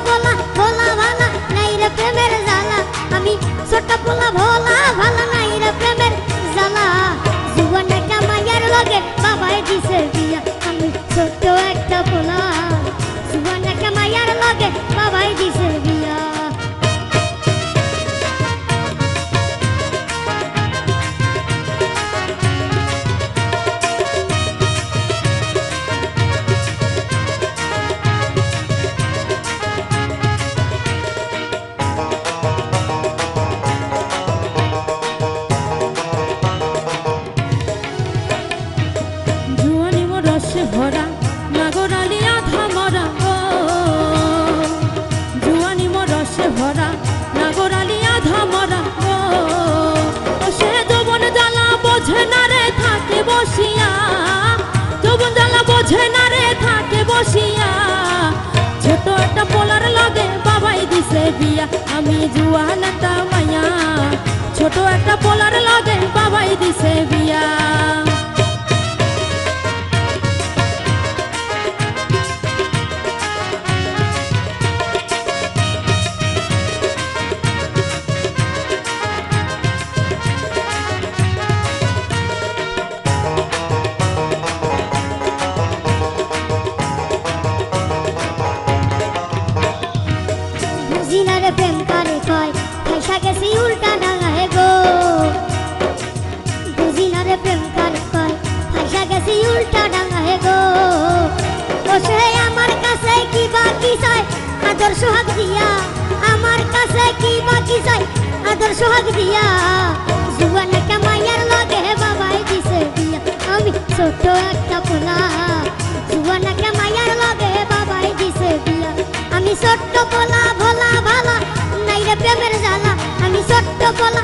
পোলা ভোলা ভালা নাই রে প্রেমের জ্বালা আমি ছোট পোলা ভোলা ভালা নাই রে প্রেমের জ্বালা জীবন একটা মায়ের লগে বাবাই দিছে বিয়া আমি ছোট একটা পোলা জীবন একটা মায়ের লগে বাবাই দিছে বিয়া ভরা নাগরালি আধা মরা ও জুয়ানি মরসে ভরা নাগরালি আধা মরা ও সে যৌবন জ্বালা বোঝে না রে থাকে বসিয়া যৌবন জ্বালা বোঝে না রে থাকে বসিয়া ছোট একটা পোলার লগে বাবাই দিছে বিয়া আমি জুয়ান একটা মাইয়া ছোট একটা পোলার লগে বাবাই দিছে বিয়া জিনারে প্রেম করে কয় ফাইসা গেছি উল্টা ডাঙায় গো বুঝিনারে প্রেম করে কয় ফাইসা গেছি উল্টা ডাঙায় গো ও সে আমার কাছে কি বাকি চাই আদর সোহাগ দিয়া আমার কাছে কি বাকি চাই আদর সোহাগ দিয়া জীবন একটা মায়ের লগে বাবাই দিছে বিয়া আমি ছোট একটা পোলা জীবন একটা মায়ের লগে বাবাই দিছে বিয়া আমি ছোট্ট পোলা ভোলা ভালা নাই রে প্রেমের জ্বালা আমি ছোট্ট পোলা